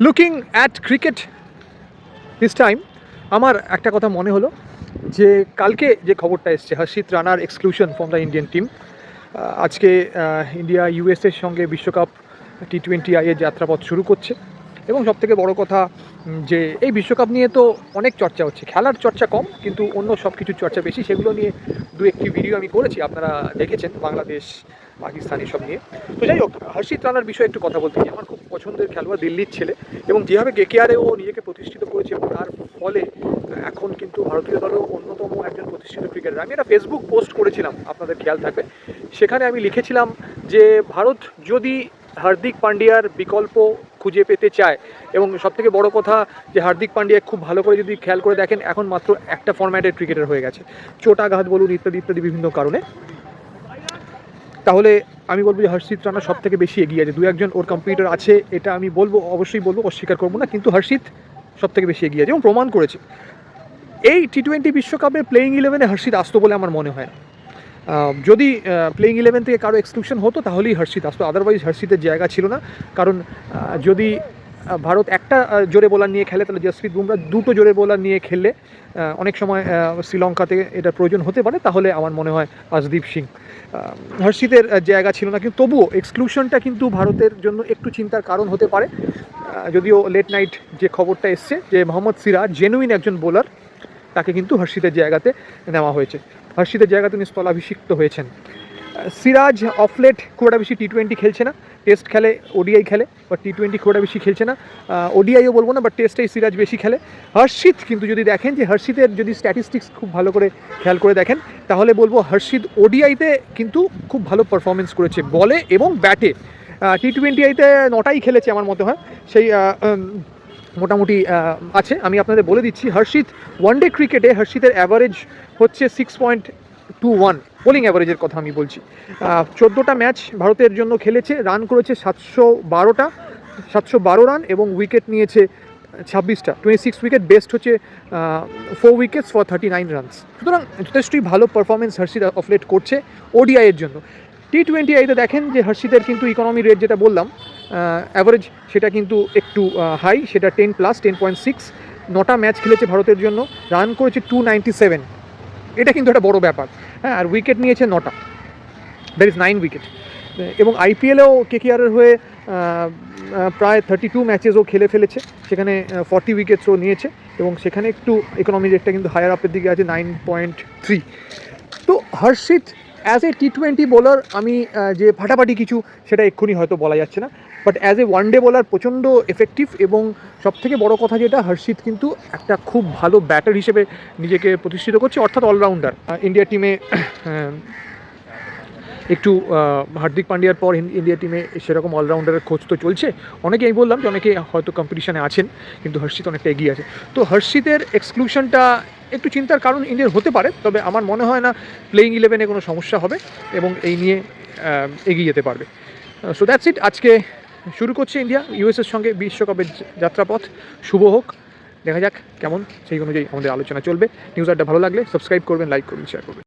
Looking at cricket this time, আমার একটা কথা মনে হলো যে কালকে যে খবরটা এসছে Harshit Rana exclusion from the Indian team. আজকে ইন্ডিয়া ইউএসএর সঙ্গে বিশ্বকাপ T20I এর যাত্রাপথ শুরু করছে এবং সবথেকে বড় কথা যে এই বিশ্বকাপ নিয়ে তো অনেক চর্চা হচ্ছে, খেলার চর্চা কম কিন্তু অন্য সব কিছুর চর্চা বেশি। সেগুলো নিয়ে দু একটি ভিডিও আমি করেছি, আপনারা দেখেছেন, বাংলাদেশ পাকিস্তান এসব নিয়ে। তো যাই হোক, হর্ষিত রানার বিষয়ে একটু কথা বলতে চাই। আমার খুব পছন্দের খেলোয়াড়, দিল্লির ছেলে, এবং যেভাবে KKR ও নিজেকে প্রতিষ্ঠিত করেছে এবং তার ফলে এখন কিন্তু ভারতীয় দলেও অন্যতম একজন প্রতিষ্ঠিত ক্রিকেটার। আমি একটা ফেসবুক পোস্ট করেছিলাম, আপনাদের খেয়াল থাকবে, সেখানে আমি লিখেছিলাম যে ভারত যদি হার্দিক পান্ডিয়ার বিকল্প খুঁজে পেতে চায়, এবং সবথেকে বড় কথা যে হার্দিক পান্ডিয়া খুব ভালো করে যদি খেয়াল করে দেখেন এখন মাত্র একটা ফরম্যাটের ক্রিকেটার হয়ে গেছে, চোটাঘাত বলুন ইত্যাদি ইত্যাদি বিভিন্ন কারণে, তাহলে আমি বলবো যে হর্ষিত রানা সব থেকে বেশি এগিয়ে আছে। দু একজন ওর কম্পিটিটর আছে, এটা আমি বলবো, অবশ্যই বলবো, অস্বীকার করবো না, কিন্তু হর্ষিত সব থেকে বেশি এগিয়ে আছে এবং প্রমাণ করেছে। এই T20 বিশ্বকাপে প্লেয়িং 11-এ হর্ষিত আসতো বলে আমার মনে হয় না। যদি প্লেয়িং 11 থেকে কারো এক্সক্লুশন হতো তাহলেই হর্ষিত আসতো, আদারওয়াইজ হর্ষিতের জায়গা ছিল না। কারণ যদি ভারত একটা জোরে বোলার নিয়ে খেলে তাহলে জসপ্রীত বুমরা, দুটো জোরে বোলার নিয়ে খেললে অনেক সময় শ্রীলঙ্কাতে এটা প্রয়োজন হতে পারে, তাহলে আমার মনে হয় আশদীপ সিং। হর্ষিতের জায়গা ছিল না, কিন্তু তবুও এক্সক্লুশনটা কিন্তু ভারতের জন্য একটু চিন্তার কারণ হতে পারে। যদিও লেট নাইট যে খবরটা এসছে যে মোহাম্মদ সিরাজ জেনুইন একজন বোলার, তাকে কিন্তু হর্ষিতের জায়গাতে নেওয়া হয়েছে। হর্ষিতের জায়গাতে তিনি স্থলাভিষিক্ত হয়েছেন। সিরাজ অফলেট খুব একটা বেশি T20 খেলছে না, টেস্ট খেলে, ODI খেলে, বাট T20 খুব একটা বেশি খেলছে না। ODIও বলবো না, বাট টেস্টেই সিরাজ বেশি খেলে। হর্ষিত কিন্তু যদি দেখেন যে হর্ষিতের যদি স্ট্যাটিস্টিক্স খুব ভালো করে খেয়াল করে দেখেন, তাহলে বলবো হর্ষিত ODIতে কিন্তু খুব ভালো পারফরমেন্স করেছে বলে এবং ব্যাটে। T20 9টাই খেলেছে আমার মতে হয়, সেই মোটামুটি আছে। আমি আপনাদের বলে দিচ্ছি, হর্ষিত ওয়ানডে ক্রিকেটে হর্ষিতের অ্যাভারেজ হচ্ছে 6.21, বোলিং অ্যাভারেজের কথা আমি বলছি। 14টা ম্যাচ ভারতের জন্য খেলেছে, রান করেছে 712 রান এবং উইকেট নিয়েছে 26টা, 26 উইকেট, বেস্ট হচ্ছে 4 উইকেটস ফর 39 রানস। সুতরাং যথেষ্টই ভালো পারফরমেন্স হর্ষিত অফলেট করছে ODI এর জন্য। T20 দেখেন যে হর্ষিতের কিন্তু ইকোনমি রেট যেটা বললাম অ্যাভারেজ, সেটা কিন্তু একটু হাই, সেটা 10+, 10.6। 9টা ম্যাচ খেলেছে ভারতের জন্য, রান করেছে 297, এটা কিন্তু একটা বড় ব্যাপার। হ্যাঁ, আর উইকেট নিয়েছে 9টা, দ্যাট ইজ 9 উইকেট। এবং IPLেও KKRের হয়ে প্রায় 32 ম্যাচেসও খেলে ফেলেছে, সেখানে 40 উইকেটসও নিয়েছে এবং সেখানে একটু ইকোনমি রেটটা কিন্তু হায়ার আপের দিকে আছে, 9.3। তো হর্ষিত অ্যাজ এ T20 বোলার আমি যে ফাটাফাটি কিছু সেটা এক্ষুনি হয়তো বলা যাচ্ছে না, but as a one day bowler প্রচণ্ড এফেক্টিভ, এবং সবথেকে বড় কথা যেটা, হর্ষিত কিন্তু একটা খুব ভালো ব্যাটার হিসেবে নিজেকে প্রতিষ্ঠিত করছে, অর্থাৎ অলরাউন্ডার। ইন্ডিয়া টিমে একটু হার্দিক পান্ডিয়ার পর ইন্ডিয়া টিমে সেরকম অলরাউন্ডারের খোঁজ তো চলছে। অনেকে, আমি বললাম যে অনেকে হয়তো কম্পিটিশানে আছেন, কিন্তু হর্ষিত অনেকটা এগিয়ে আছে। তো হর্ষিতের এক্সক্লুশনটা একটু চিন্তার কারণ ইন্ডিয়ার হতে পারে, তবে আমার মনে হয় না প্লেয়িং 11-এ কোনো সমস্যা হবে এবং এই নিয়ে এগিয়ে যেতে পারবে। So that's it. আজকে শুরু করছে ইন্ডিয়া ইউএসের সঙ্গে বিশ্বকাপের যাত্রাপথ। শুভ হোক, দেখা যাক কেমন, সেই অনুযায়ী আমাদের আলোচনা চলবে। নিউজ আড্ডা ভালো লাগলে সাবস্ক্রাইব করবেন, লাইক করবেন, শেয়ার করবেন।